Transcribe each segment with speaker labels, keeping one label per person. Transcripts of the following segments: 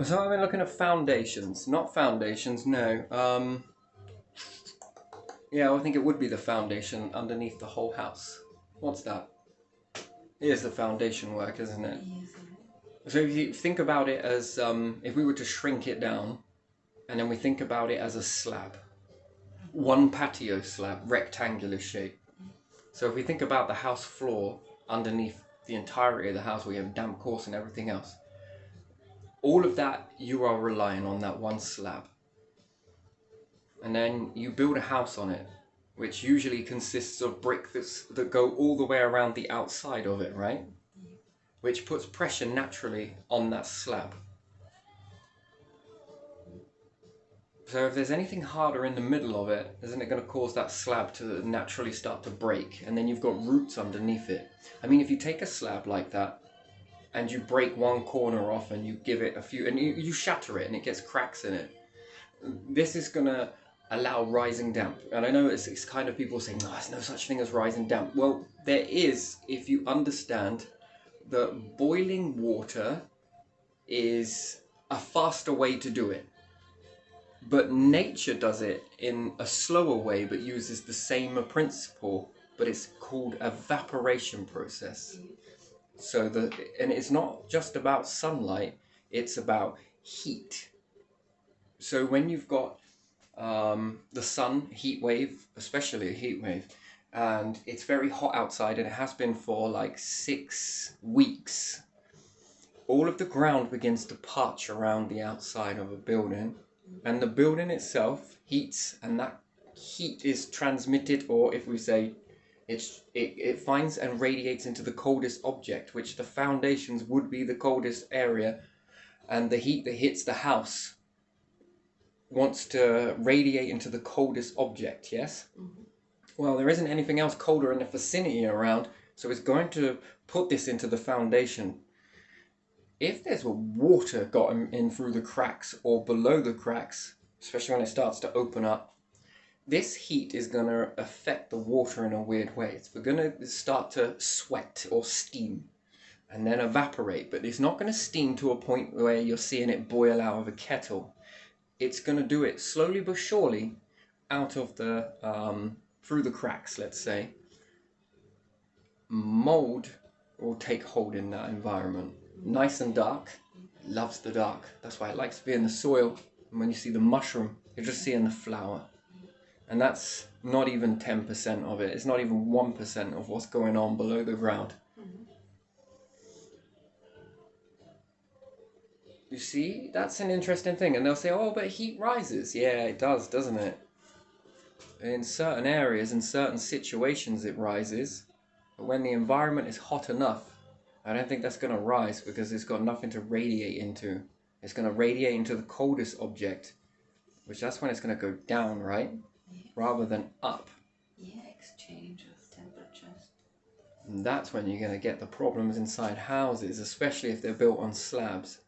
Speaker 1: So I've been looking at foundations, not foundations, no. Yeah, I think it would be the foundation underneath the whole house. What's that? It is the foundation work, isn't it?
Speaker 2: Yes.
Speaker 1: So if you think about it as, if we were to shrink it down, and then we think about it as a slab, one patio slab, rectangular shape. So if we think about the house floor underneath the entirety of the house, where you have damp course and everything else, all of that you are relying on that one slab. And then you build a house on it, which usually consists of bricks that go all the way around the outside of it, right? Which puts pressure naturally on that slab. So if there's anything harder in the middle of it, isn't it going to cause that slab to naturally start to break? And then you've got roots underneath it. I mean, if you take a slab like that and you break one corner off and you give it a few, and you shatter it and it gets cracks in it, this is going to allow rising damp. And I know it's kind of people saying, no, there's no such thing as rising damp. Well, there is, if you understand that boiling water is a faster way to do it. But nature does it in a slower way, but uses the same principle, but it's called evaporation process. So and it's not just about sunlight, it's about heat. So when you've got the sun, heat wave, especially a heat wave, and it's very hot outside and it has been for like 6 weeks, all of the ground begins to parch around the outside of a building, and the building itself heats, and that heat is transmitted, or if we say it finds and radiates into the coldest object, which the foundations would be the coldest area, and the heat that hits the house wants to radiate into the coldest object, yes? Mm-hmm. Well, there isn't anything else colder in the vicinity around, so it's going to put this into the foundation. If there's water got in through the cracks or below the cracks, especially when it starts to open up, this heat is going to affect the water in a weird way. It's going to start to sweat or steam and then evaporate, but it's not going to steam to a point where you're seeing it boil out of a kettle. It's going to do it slowly but surely out of the, through the cracks, let's say. Mold will take hold in that environment. Nice and dark. It loves the dark. That's why it likes to be in the soil. And when you see the mushroom, you're just seeing the flower. And that's not even 10% of it. It's not even 1% of what's going on below the ground. You see, that's an interesting thing. And they'll say, oh, but heat rises. Yeah, it does, doesn't it? In certain areas, in certain situations, it rises. But when the environment is hot enough, I don't think that's going to rise, because it's got nothing to radiate into. It's going to radiate into the coldest object, which that's when it's going to go down, right? Yeah. Rather than up.
Speaker 2: Yeah, exchange of temperatures.
Speaker 1: And that's when you're going to get the problems inside houses, especially if they're built on slabs.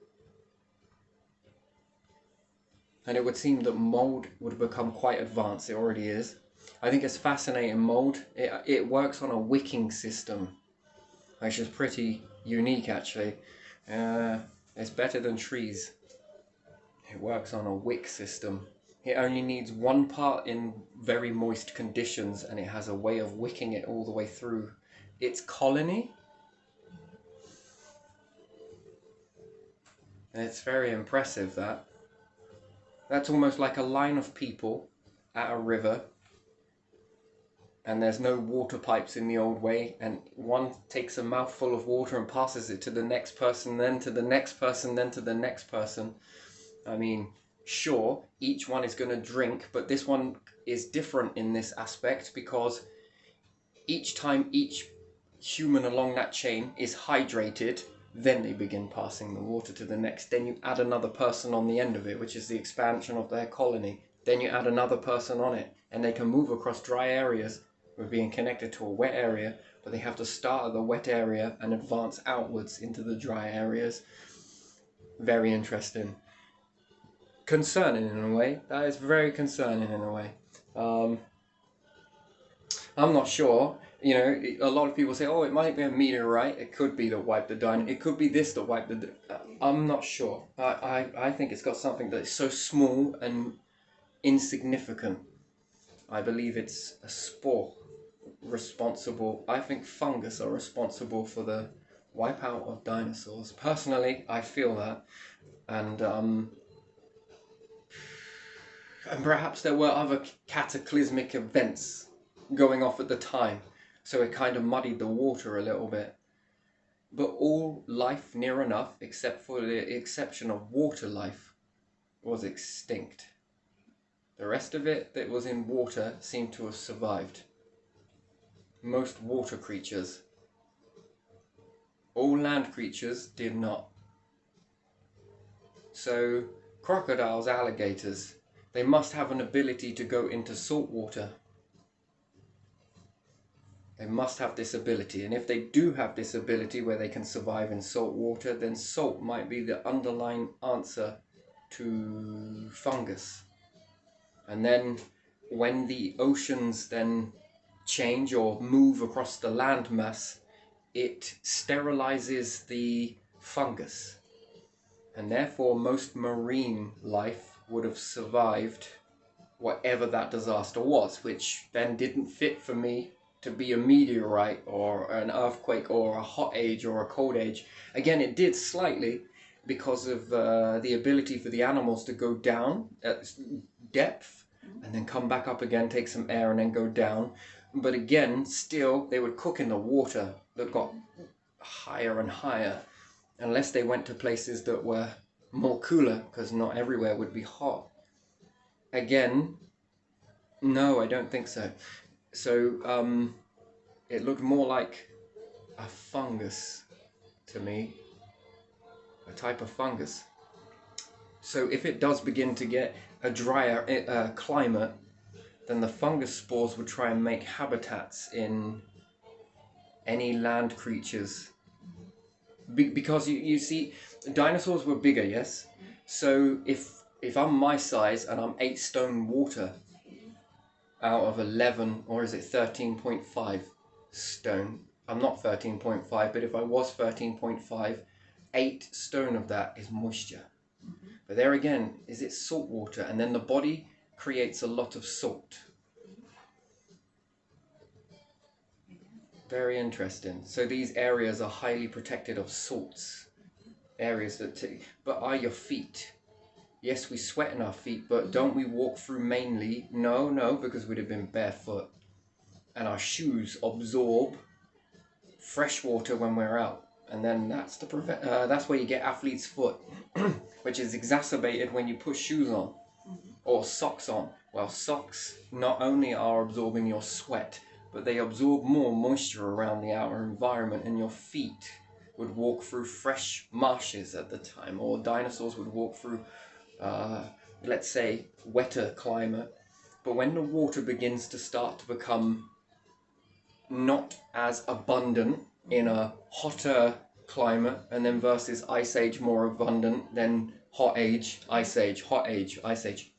Speaker 1: And it would seem that mold would become quite advanced. It already is. I think it's fascinating, mold. It works on a wicking system, which is pretty unique, actually. It's better than trees. It works on a wick system. It only needs one part in very moist conditions, and it has a way of wicking it all the way through its colony. And it's very impressive, that. That's almost like a line of people at a river, and there's no water pipes in the old way, and one takes a mouthful of water and passes it to the next person, then to the next person, then to the next person. I mean, sure, each one is going to drink, but this one is different in this aspect, because each time each human along that chain is hydrated, then they begin passing the water to the next. Then you add another person on the end of it, which is the expansion of their colony. Then you add another person on it, and they can move across dry areas with being connected to a wet area, but they have to start at the wet area and advance outwards into the dry areas. Very interesting. Concerning in a way. That is very concerning in a way. I'm not sure You know, a lot of people say, oh, it might be a meteorite. It could be that wiped the dinosaurs. It could be this that wiped the... I'm not sure. I think it's got something that is so small and insignificant. I believe it's a spore responsible. I think fungus are responsible for the wipeout of dinosaurs. Personally, I feel that. And perhaps there were other cataclysmic events going off at the time, so it kind of muddied the water a little bit. But all life near enough, except for the exception of water life, was extinct. The rest of it that was in water seemed to have survived. Most water creatures. All land creatures did not. So, crocodiles, alligators, they must have an ability to go into salt water. They must have this ability, and if they do have this ability where they can survive in salt water, then salt might be the underlying answer to fungus. And then when the oceans then change or move across the landmass, it sterilizes the fungus. And therefore most marine life would have survived whatever that disaster was, which then didn't fit for me to be a meteorite or an earthquake or a hot age or a cold age. Again, it did slightly because of the ability for the animals to go down at depth and then come back up again, take some air and then go down. But again, still, they would cook in the water that got higher and higher, unless they went to places that were more cooler, because not everywhere would be hot. Again, no, I don't think so. So, it looked more like a fungus to me, a type of fungus. So if it does begin to get a drier climate, then the fungus spores would try and make habitats in any land creatures. Because you see, dinosaurs were bigger, yes? So if I'm my size and I'm 8 stone water out of 11, or is it 13.5 stone? I'm not 13.5, but if I was 13.5, 8 stone of that is moisture. But there again, is it salt water? And then the body creates a lot of salt. Very interesting. So these areas are highly protected of salts. Areas that... But are your feet? Yes, we sweat in our feet, but don't we walk through mainly? No, because we'd have been barefoot. And our shoes absorb fresh water when we're out. And then that's where you get athlete's foot, which is exacerbated when you put shoes on or socks on. Well, socks not only are absorbing your sweat, but they absorb more moisture around the outer environment, and your feet would walk through fresh marshes at the time, or dinosaurs would walk through, let's say, wetter climate. But when the water begins to start to become not as abundant in a hotter climate, and then versus ice age more abundant, then hot age, ice age, hot age, ice age.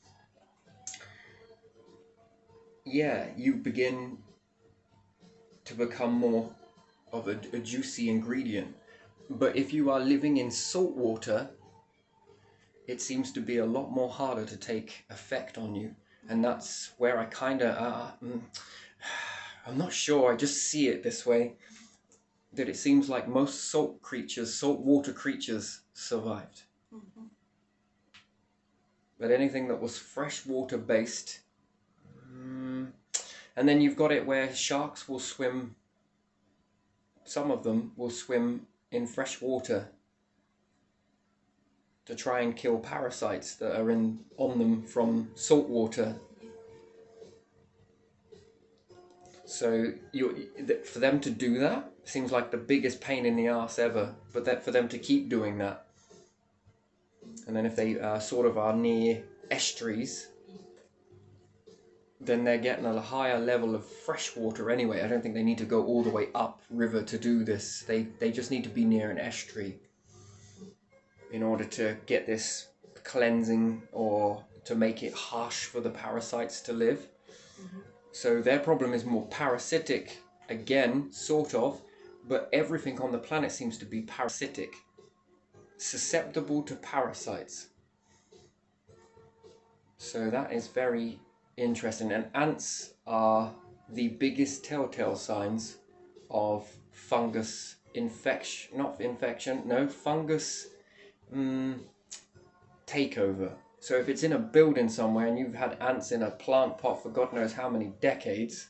Speaker 1: Yeah, you begin to become more of a juicy ingredient. But if you are living in salt water, it seems to be a lot more harder to take effect on you. And that's where I kind of, I'm not sure, I just see it this way, that it seems like most salt creatures, saltwater creatures, survived. But anything that was freshwater based, and then you've got it where sharks will swim, some of them will swim in fresh water to try and kill parasites that are on them from salt water. So for them to do that seems like the biggest pain in the arse ever, but that for them to keep doing that. And then if they sort of are near estuaries, then they're getting a higher level of fresh water anyway. I don't think they need to go all the way up river to do this. They just need to be near an estuary in order to get this cleansing or to make it harsh for the parasites to live. So their problem is more parasitic Again, sort of, but everything on the planet seems to be parasitic, susceptible to parasites. So that is very interesting. And ants are the biggest telltale signs of fungus infection, not infection, no, fungus takeover. So if it's in a building somewhere and you've had ants in a plant pot for God knows how many decades,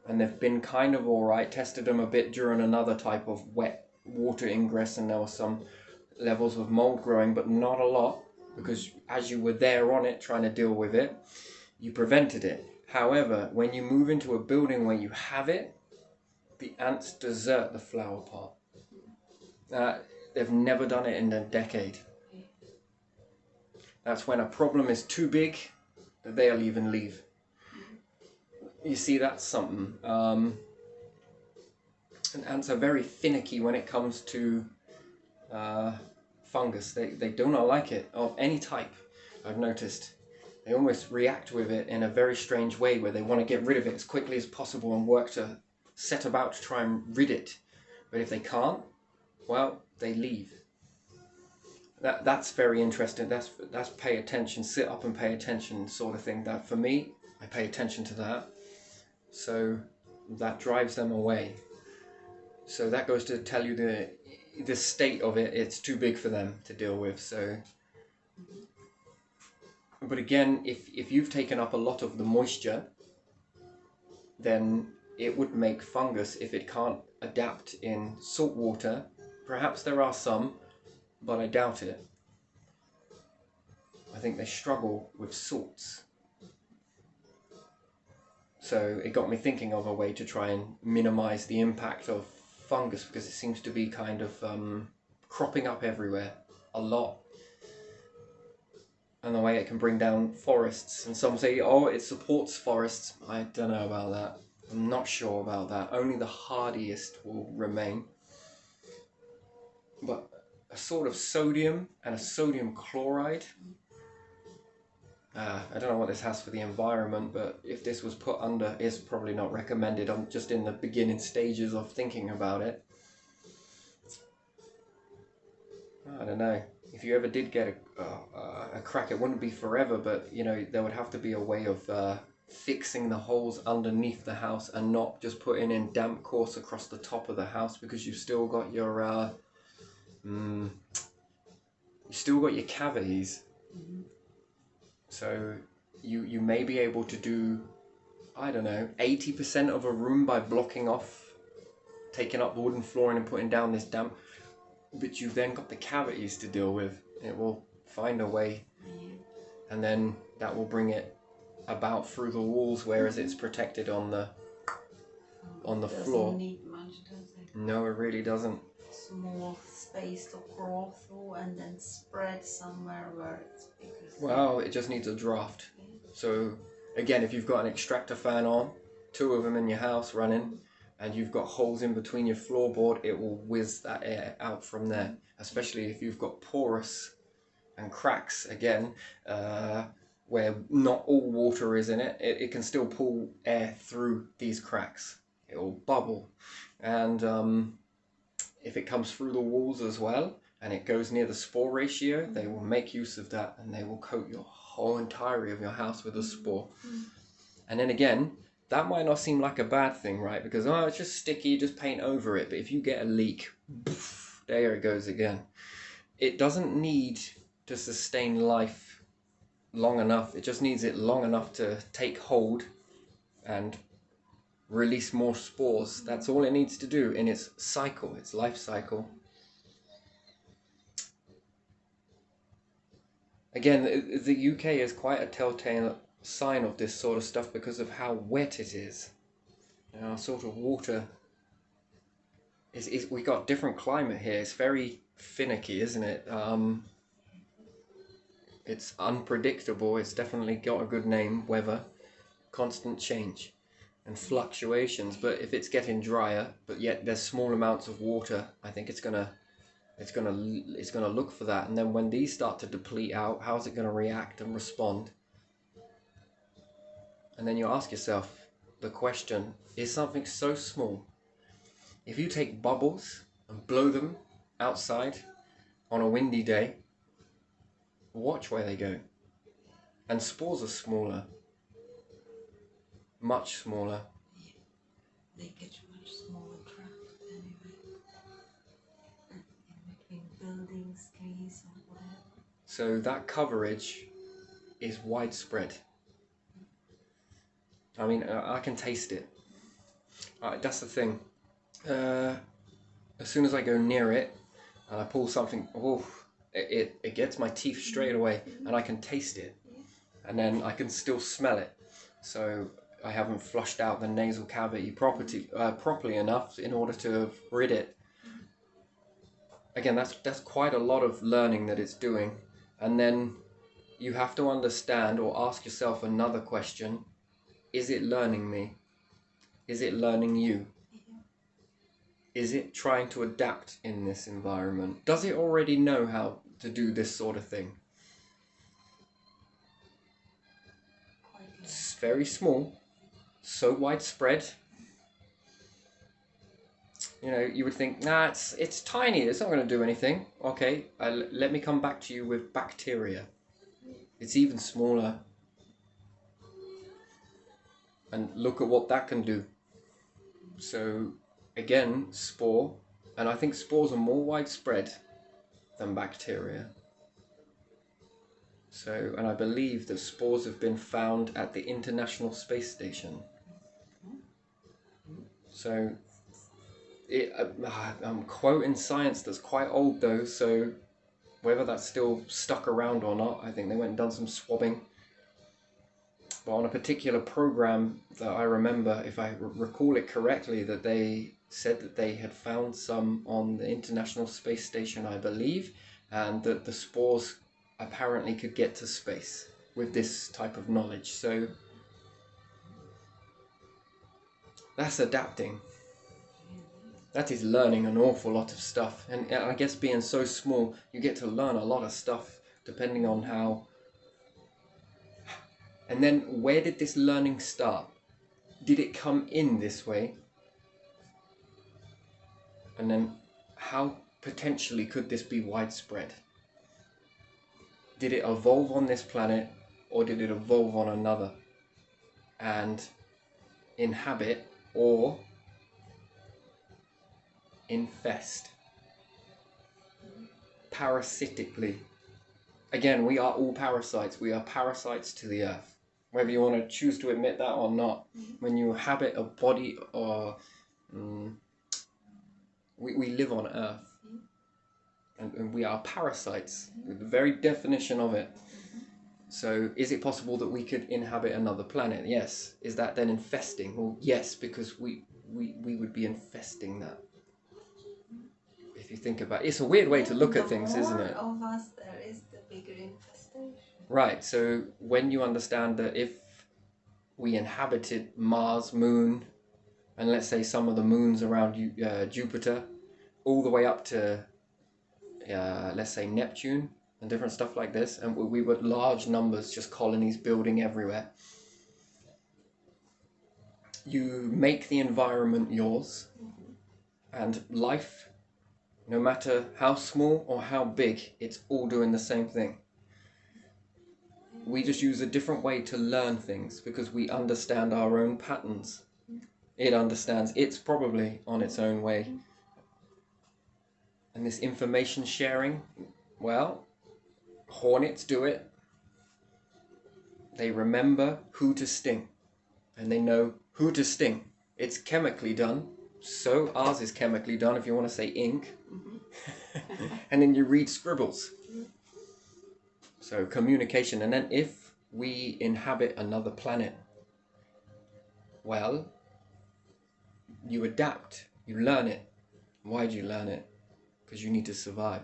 Speaker 1: and they've been kind of alright, tested them a bit during another type of wet water ingress, and there were some levels of mold growing, but not a lot, because as you were there on it trying to deal with it, you prevented it. However, when you move into a building where you have it, the ants desert the flower pot. They've never done it in a decade. That's when a problem is too big that they'll even leave. You see, that's something. And ants are very finicky when it comes to fungus. They do not like it of any type, I've noticed. They almost react with it in a very strange way where they want to get rid of it as quickly as possible and work to set about to try and rid it. But if they can't, well, they leave. That's very interesting. That's pay attention, sit up and pay attention sort of thing. That for me, I pay attention to that. So that drives them away. So that goes to tell you the state of it. It's too big for them to deal with. So, but again, if you've taken up a lot of the moisture, then it would make fungus if it can't adapt in salt water. Perhaps there are some, but I doubt it. I think they struggle with salts. So it got me thinking of a way to try and minimize the impact of fungus, because it seems to be kind of cropping up everywhere a lot. And the way it can bring down forests. And some say, oh, it supports forests. I don't know about that. I'm not sure about that. Only the hardiest will remain. But a sort of sodium and a sodium chloride. I don't know what this has for the environment, but if this was put under, it's probably not recommended. I'm just in the beginning stages of thinking about it. I don't know. If you ever did get a crack, it wouldn't be forever, but you know, there would have to be a way of fixing the holes underneath the house and not just putting in damp course across the top of the house, because you've still got your cavities. So you may be able to do, I don't know, 80% of a room by blocking off, taking up the wooden flooring and putting down this damp. But you've then got the cavities to deal with. It will find a way, and then that will bring it about through the walls, whereas it's protected on the floor.
Speaker 2: Doesn't need much, does it?
Speaker 1: No, it really doesn't.
Speaker 2: Small space to crawl through and then spread somewhere where it's bigger.
Speaker 1: Well, it just needs a draft. So again, if you've got an extractor fan on, 2 of them in your house running, and you've got holes in between your floorboard, it will whiz that air out from there. Especially if you've got porous and cracks, again, where not all water is in it, it can still pull air through these cracks. It will bubble. And if it comes through the walls as well, and it goes near the spore ratio, they will make use of that, and they will coat your whole entirety of your house with a spore. And then again, that might not seem like a bad thing, right? Because, oh, it's just sticky, just paint over it. But if you get a leak, poof, there it goes again. It doesn't need to sustain life long enough. It just needs it long enough to take hold and release more spores. That's all it needs to do in its cycle, its life cycle. Again, the UK is quite a telltale sign of this sort of stuff because of how wet it is. You know, sort of water is we got different climate here. It's very finicky, isn't it? It's unpredictable. It's definitely got a good name, weather, constant change and fluctuations. But if it's getting drier, but yet there's small amounts of water, I think it's gonna look for that. And then when these start to deplete out, how's it gonna react and respond? And then you ask yourself, the question is something so small. If you take bubbles and blow them outside on a windy day, watch where they go. And spores are smaller, much smaller.
Speaker 2: Yeah. They get much smaller trapped anyway. In between buildings, trees, or whatever.
Speaker 1: So that coverage is widespread. I mean, I can taste it. That's the thing. As soon as I go near it and I pull something, it gets my teeth straight away, and I can taste it, and then I can still smell it. So I haven't flushed out the nasal cavity properly enough in order to rid it. Again, that's quite a lot of learning that it's doing, and then you have to understand or ask yourself another question: is it learning me? Is it learning you? Is it trying to adapt in this environment? Does it already know how to do this sort of thing? It's very small, so widespread. You know, you would think, nah, it's tiny, it's not going to do anything. Okay, let me come back to you with bacteria. It's even smaller. And look at what that can do. So, again, spore. And I think spores are more widespread than bacteria. So, and I believe that spores have been found at the International Space Station. So, I'm quoting science that's quite old though, so whether that's still stuck around or not, I think they went and done some swabbing. But on a particular program that I remember, if I recall it correctly, that they said that they had found some on the International Space Station, I believe, and that the spores apparently could get to space with this type of knowledge. So that's adapting. That is learning an awful lot of stuff. And I guess being so small, you get to learn a lot of stuff depending on how. And then where did this learning start? Did it come in this way? And then how potentially could this be widespread? Did it evolve on this planet, or did it evolve on another and inhabit or infest parasitically? Again, we are all parasites. We are parasites to the earth, whether you want to choose to admit that or not. When you inhabit a body, or we live on earth, and we are parasites, the very definition of it. So is it possible that we could inhabit another planet? Yes. Is that then infesting? Well, yes, because we would be infesting that. If you think about it, it's a weird way to look at things, isn't it?
Speaker 2: The more of us there is, the bigger infestation.
Speaker 1: Right, so when you understand that if we inhabited Mars, Moon, and let's say some of the moons around Jupiter, all the way up to, let's say, Neptune, and different stuff like this, and we were large numbers, just colonies building everywhere. You make the environment yours, and life, no matter how small or how big, it's all doing the same thing. We just use a different way to learn things because we understand our own patterns. It understands it's probably on its own way. And this information sharing, well, hornets do it. They remember who to sting, and they know who to sting. It's chemically done, so ours is chemically done, if you want to say ink. And then you read scribbles. So communication. And then if we inhabit another planet, well, you adapt, you learn it. Why do you learn it? Because you need to survive.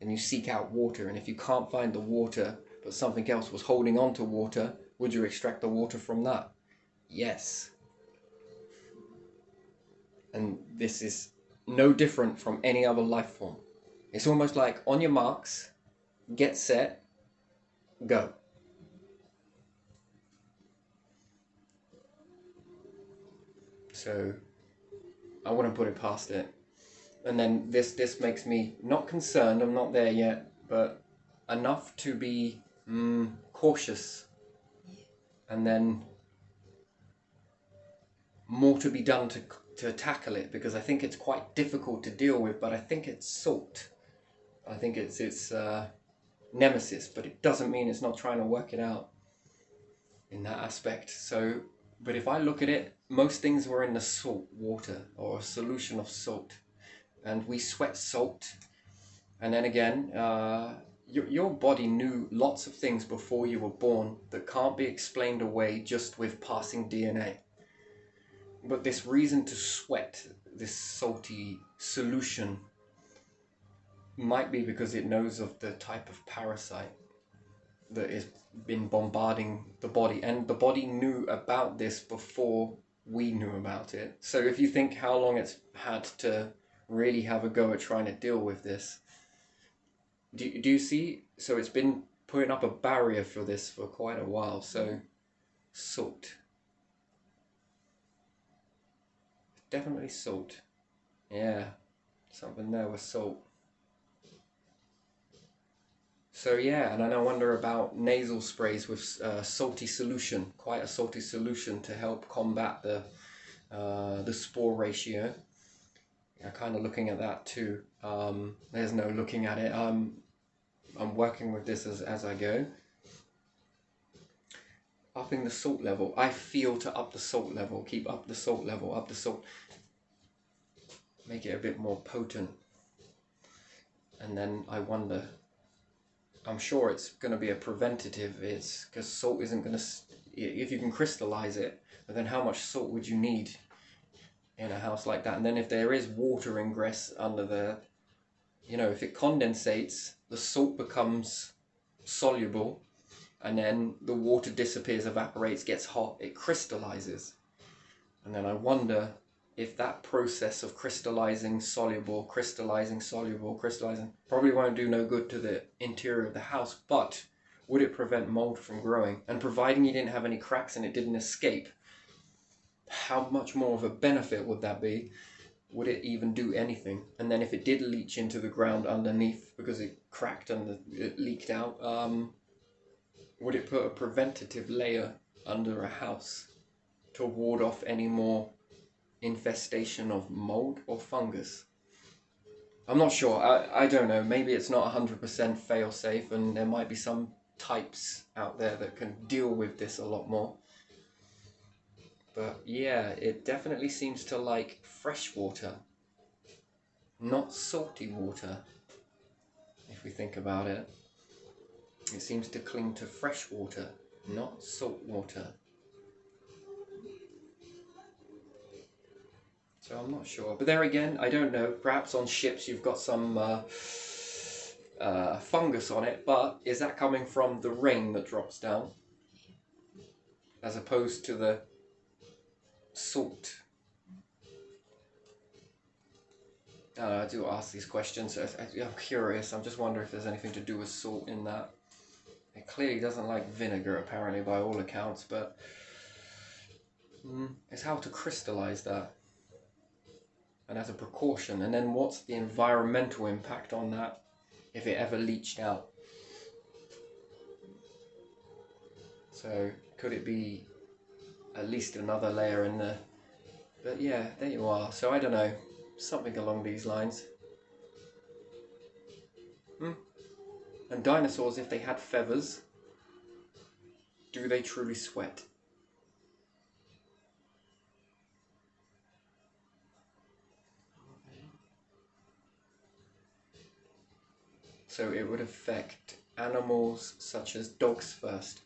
Speaker 1: And you seek out water, and if you can't find the water, but something else was holding on to water, would you extract the water from that? Yes. And this is no different from any other life form. It's almost like on your marks, get set, go. So I wouldn't put it past it. And then this makes me not concerned, I'm not there yet, but enough to be cautious. And then more to be done to tackle it, because I think it's quite difficult to deal with, but I think it's salt. I think it's nemesis, but it doesn't mean it's not trying to work it out in that aspect. So, but if I look at it, most things were in the salt water or a solution of salt, and we sweat salt. And then again, your body knew lots of things before you were born that can't be explained away just with passing DNA. But this reason to sweat this salty solution might be because it knows of the type of parasite that has been bombarding the body, and the body knew about this before we knew about it. So if you think how long it's had to really have a go at trying to deal with this, do you see? So it's been putting up a barrier for this for quite a while. So salt, definitely salt. Yeah, something there with salt. So yeah, and then I wonder about nasal sprays with salty solution, quite a salty solution to help combat the spore ratio. I'm kind of looking at that too. There's no looking at it. I'm working with this as I go. Upping the salt level. I feel to up the salt level. Keep up the salt level. Up the salt. Make it a bit more potent. And then I wonder. I'm sure it's going to be a preventative. It's because salt isn't going to. If you can crystallize it, but then how much salt would you need in a house like that? And then if there is water ingress under the, if it condensates, the salt becomes soluble, and then the water disappears, evaporates, gets hot, it crystallizes. And then I wonder if that process of crystallizing, probably won't do no good to the interior of the house, but would it prevent mold from growing? And providing you didn't have any cracks and it didn't escape, how much more of a benefit would that be? Would it even do anything? And then if it did leach into the ground underneath because it cracked and it leaked out, would it put a preventative layer under a house to ward off any more infestation of mold or fungus? I'm not sure. I don't know. Maybe it's not 100% fail safe, and there might be some types out there that can deal with this a lot more. But yeah, it definitely seems to like fresh water, not salty water. If we think about it, it seems to cling to fresh water, not salt water. So I'm not sure. But there again, I don't know. Perhaps on ships you've got some fungus on it, but is that coming from the rain that drops down? As opposed to the salt? I do ask these questions. I'm curious. I'm just wondering if there's anything to do with salt in that. It clearly doesn't like vinegar, apparently, by all accounts, but it's how to crystallize that. And as a precaution, and then what's the environmental impact on that if it ever leached out? So could it be at least another layer in the... But yeah, there you are. So I don't know, something along these lines. And dinosaurs, if they had feathers, do they truly sweat? So it would affect animals such as dogs first,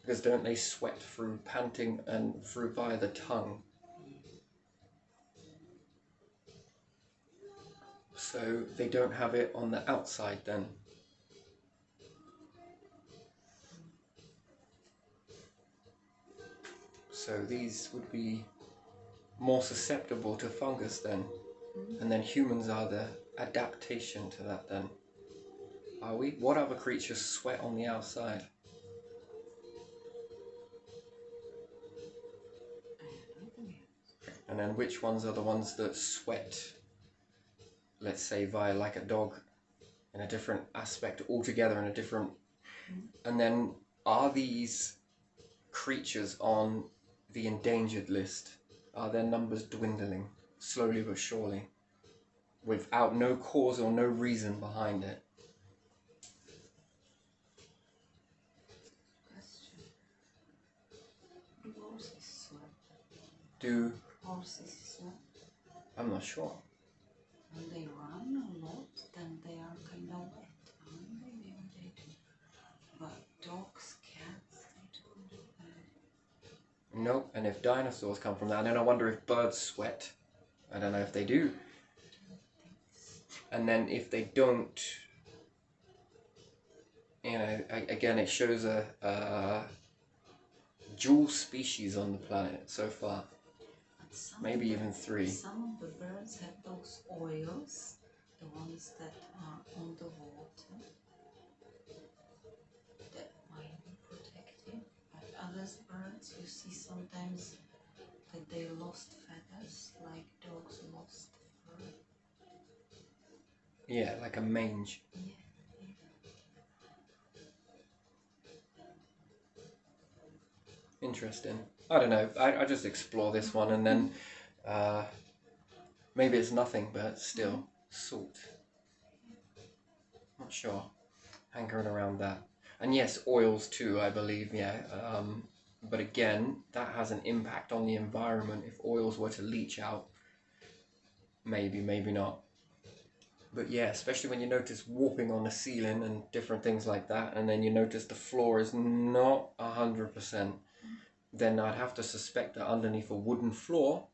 Speaker 1: because don't they sweat through panting and through via the tongue? So they don't have it on the outside then. So these would be more susceptible to fungus then. And then humans are the adaptation to that then. Are we? What other creatures sweat on the outside? And then which ones are the ones that sweat, let's say via like a dog, in a different aspect altogether, in a different... And then are these creatures on the endangered list, are their numbers dwindling slowly but surely without no cause or no reason behind it?
Speaker 2: Question. Do horses swim?
Speaker 1: Do...
Speaker 2: Horses swim?
Speaker 1: I'm not sure.
Speaker 2: When they run a lot, then they are kind of wet. Maybe they do. But dogs, cats, they don't.
Speaker 1: Nope. And if dinosaurs come from that, then I wonder if birds sweat. I don't know if they do. And then if they don't, you know, again, it shows a dual species on the planet so far. Maybe even 3.
Speaker 2: Some of the birds have those oils, the ones that are on the water, that might be protective. But other birds, you see sometimes that they lost feathers, like dogs lost fur.
Speaker 1: Yeah, like a mange.
Speaker 2: Yeah.
Speaker 1: Interesting. I don't know. I just explore this one, and then maybe it's nothing, but still salt. Not sure. Hankering around that. And yes, oils too, I believe. Yeah. But again, that has an impact on the environment. If oils were to leach out, maybe not. But yeah, especially when you notice warping on the ceiling and different things like that, and then you notice the floor is not 100%, then I'd have to suspect that underneath a wooden floor,